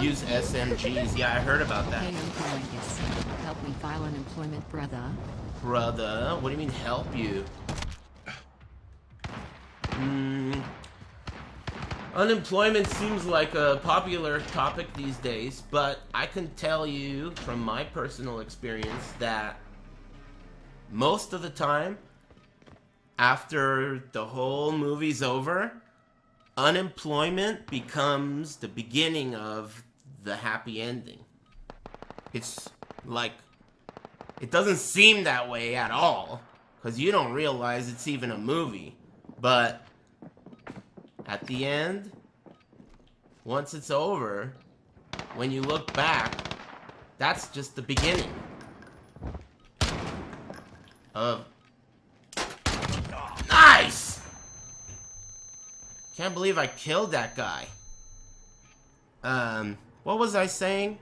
use SMGs. Yeah, I heard about that. Hey, Uncle, help me file unemployment, brother. Brother? What do you mean help you? Unemployment seems like a popular topic these days, but I can tell you from my personal experience that most of the time, after the whole movie's over, unemployment becomes the beginning of the happy ending. It's like, it doesn't seem that way at all, because you don't realize it's even a movie. But at the end, once it's over, when you look back, that's just the beginning of... Nice! Can't believe I killed that guy. What was I saying?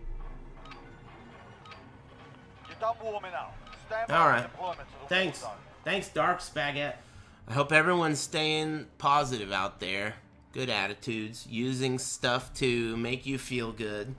You're done warming up. Stand by Alright. deployment to the Thanks. war zone. Thanks, Dark Spaghetti. I hope everyone's staying positive out there. Good attitudes. Using stuff to make you feel good.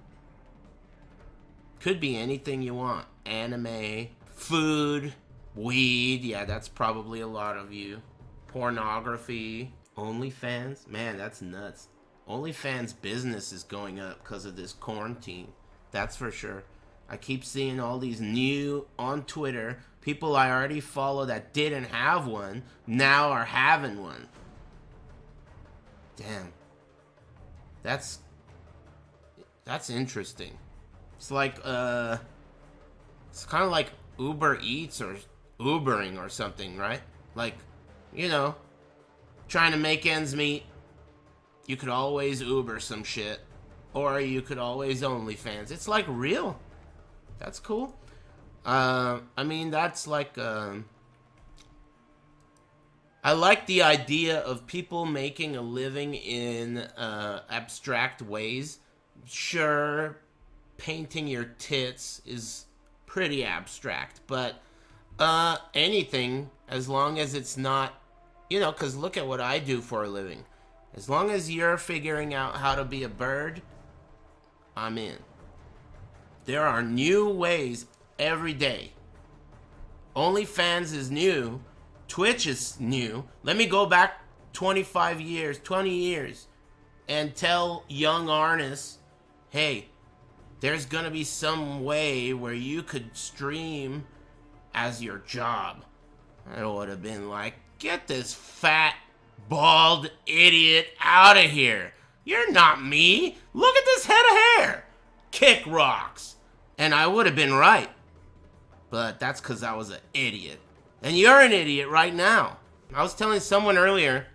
Could be anything you want. Anime, food, weed. Yeah, that's probably a lot of you. Pornography. OnlyFans. Man, that's nuts. OnlyFans business is going up because of this quarantine. That's for sure. I keep seeing all these new on Twitter. People I already follow that didn't have one now are having one. Damn. That's interesting. It's like it's kind of like Uber Eats or Ubering or something, right? Like, you know, trying to make ends meet. You could always Uber some shit, or you could always OnlyFans. It's like real. That's cool. I mean, that's like, I like the idea of people making a living in abstract ways. Sure, painting your tits is pretty abstract, but anything, as long as it's not, you know, because look at what I do for a living. As long as you're figuring out how to be a bird, I'm in. There are new ways every day. OnlyFans is new. Twitch is new. Let me go back 25 years, 20 years, and tell young Aris, hey, there's gonna be some way where you could stream as your job. I would have been like, get this fat, bald idiot out of here. You're not me. Look at this head of hair. Kick rocks. And I would have been right. But that's because I was an idiot. And you're an idiot right now. I was telling someone earlier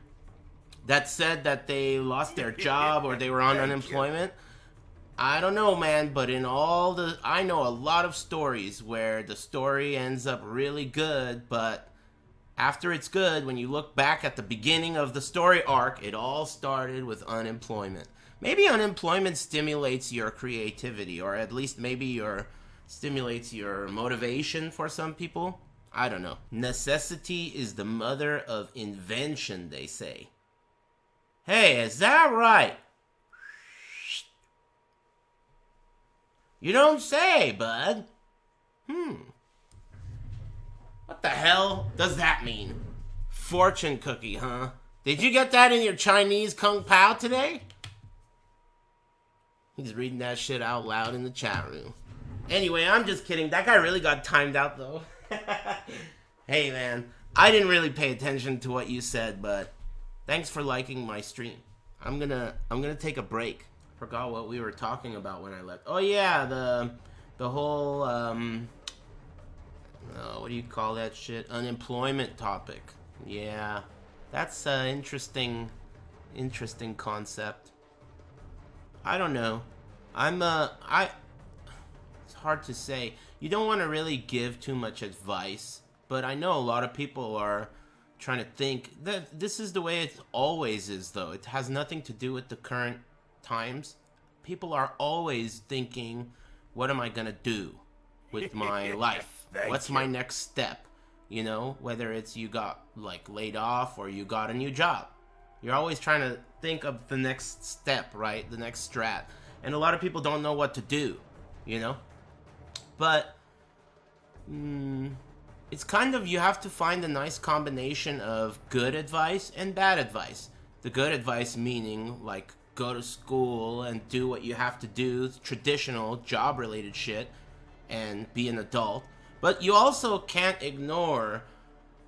that said that they lost their job or they were on unemployment. I don't know, man, but I know a lot of stories where the story ends up really good, but after it's good, when you look back at the beginning of the story arc, it all started with unemployment. Maybe unemployment stimulates your creativity, or at least maybe stimulates your motivation for some people. I don't know. Necessity is the mother of invention, they say. Hey, is that right? You don't say, bud. What the hell does that mean? Fortune cookie, huh? Did you get that in your Chinese Kung Pao today? He's reading that shit out loud in the chat room. Anyway, I'm just kidding. That guy really got timed out, though. Hey, man. I didn't really pay attention to what you said, but thanks for liking my stream. I'm gonna take a break. Forgot what we were talking about when I left. Oh, yeah, the whole, what do you call that shit? Unemployment topic. Yeah, that's an interesting concept. I don't know. It's hard to say. You don't want to really give too much advice, but I know a lot of people are trying to think that this is the way it always is, though. It has nothing to do with the current times. People are always thinking, what am I going to do with my life? What's my next step? You know, whether it's you got like laid off or you got a new job. You're always trying to think of the next step, right? The next strat. and a lot of people don't know what to do, you know? But it's kind of, you have to find a nice combination of good advice and bad advice. The good advice meaning, like, go to school and do what you have to do, traditional job-related shit, and be an adult. But you also can't ignore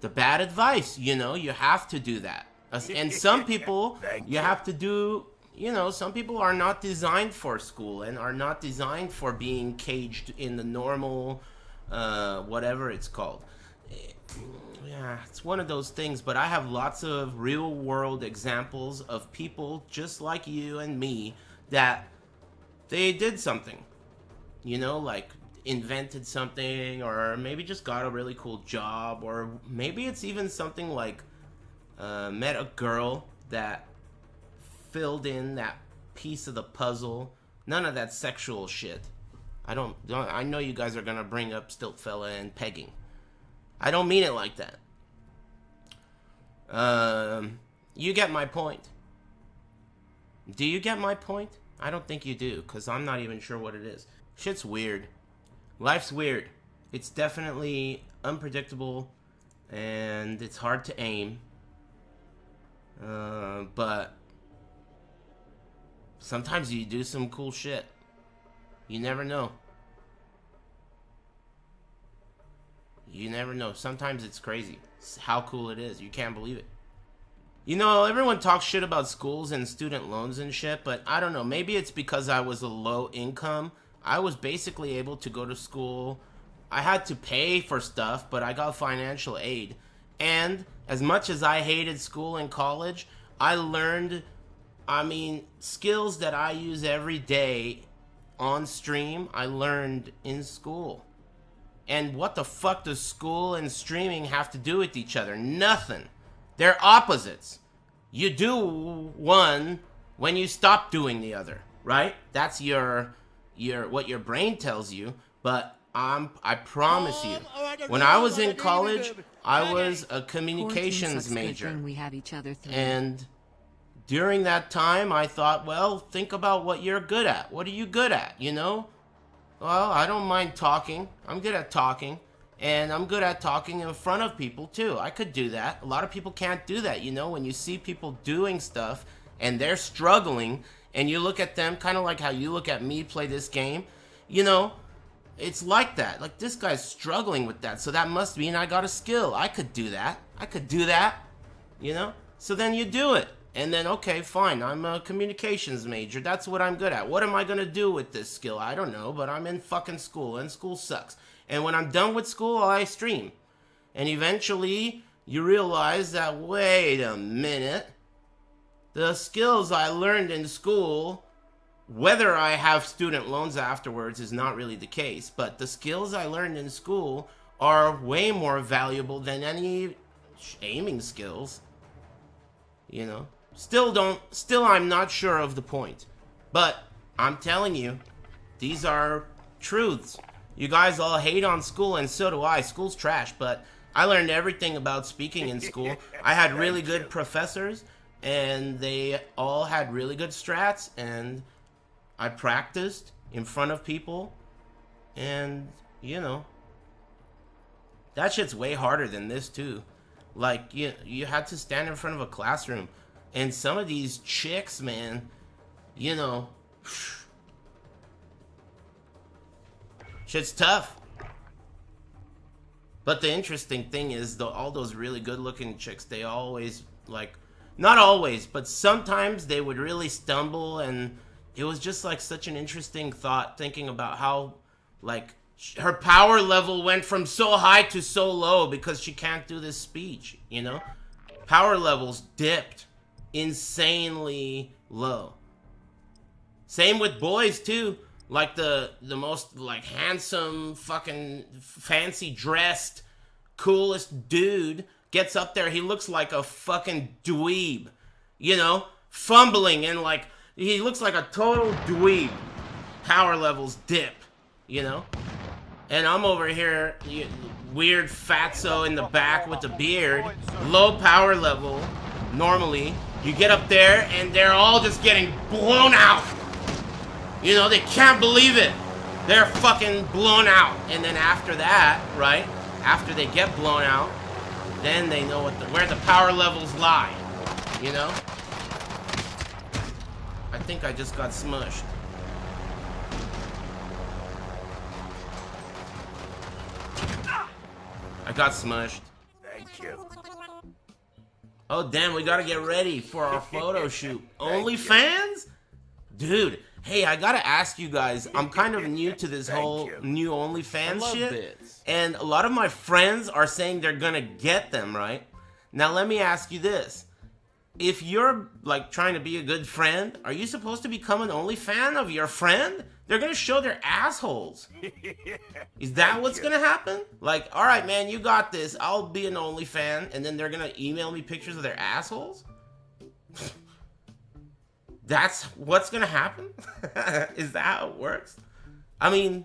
the bad advice, you know? You have to do that. And some people, you have to do, you know, some people are not designed for school and are not designed for being caged in the normal, whatever it's called. Yeah, it's one of those things, but I have lots of real world examples of people just like you and me that they did something, you know, like invented something, or maybe just got a really cool job, or maybe it's even something like met a girl that filled in that piece of the puzzle. None of that sexual shit. I know you guys are gonna bring up stilt fella and pegging. I don't mean it like that. You get my point. Do you get my point? I don't think you do, because I'm not even sure what it is. Shit's weird. Life's weird. It's definitely unpredictable, and it's hard to aim. But sometimes you do some cool shit. You never know. You never know. Sometimes it's crazy. It's how cool it is. You can't believe it. You know, everyone talks shit about schools and student loans and shit, but I don't know. Maybe it's because I was a low income. I was basically able to go to school. I had to pay for stuff, but I got financial aid. And as much as I hated school and college, I learned, skills that I use every day on stream, I learned in school. And what the fuck does school and streaming have to do with each other? Nothing. They're opposites. You do one when you stop doing the other, right? That's your what your brain tells you. But I promise you, when I was in college, I was a communications major. We have each other through. And during that time, I thought, well, think about what you're good at. What are you good at, you know? Well, I don't mind talking. I'm good at talking. And I'm good at talking in front of people, too. I could do that. A lot of people can't do that, you know? When you see people doing stuff and they're struggling, and you look at them kind of like how you look at me play this game, you know, it's like that. Like, this guy's struggling with that, so that must mean I got a skill. I could do that. I could do that, you know? So then you do it. And then, okay, fine, I'm a communications major. That's what I'm good at. What am I going to do with this skill? I don't know, but I'm in fucking school, and school sucks. And when I'm done with school, I stream. And eventually, you realize that, wait a minute, the skills I learned in school, whether I have student loans afterwards is not really the case, but the skills I learned in school are way more valuable than any aiming skills, you know? Still I'm not sure of the point. But I'm telling you, these are truths. You guys all hate on school, and so do I. School's trash, but I learned everything about speaking in school. I had really good professors, and they all had really good strats, and I practiced in front of people, and, you know, that shit's way harder than this, too. Like, you had to stand in front of a classroom. And some of these chicks, man, you know, shit's tough. But the interesting thing is, all those really good-looking chicks, they always, like, not always, but sometimes they would really stumble, and it was just, like, such an interesting thought, thinking about how, like, her power level went from so high to so low because she can't do this speech, you know? Power levels dipped insanely low. Same with boys too. Like the most like handsome, fucking fancy dressed, coolest dude gets up there. He looks like a fucking dweeb, you know, fumbling and like he looks like a total dweeb. Power levels dip, you know. And I'm over here, weird fatso in the back with the beard, low power level. Normally, you get up there and they're all just getting blown out. You know, they can't believe it. They're fucking blown out. And then after that, right? After they get blown out, then they know where the power levels lie. You know? I think I just got smushed. I got smushed. Thank you. Oh, damn, we gotta get ready for our photo shoot. OnlyFans? Dude, hey, I gotta ask you guys, I'm kind of new to this whole new OnlyFans shit. Bits. And a lot of my friends are saying they're gonna get them, right? Now, let me ask you this. If you're, like, trying to be a good friend, are you supposed to become an OnlyFan of your friend? They're gonna show their assholes. Is that what's gonna happen? Like, all right, man, you got this. I'll be an OnlyFan, and then they're gonna email me pictures of their assholes? That's what's gonna happen? Is that how it works? I mean...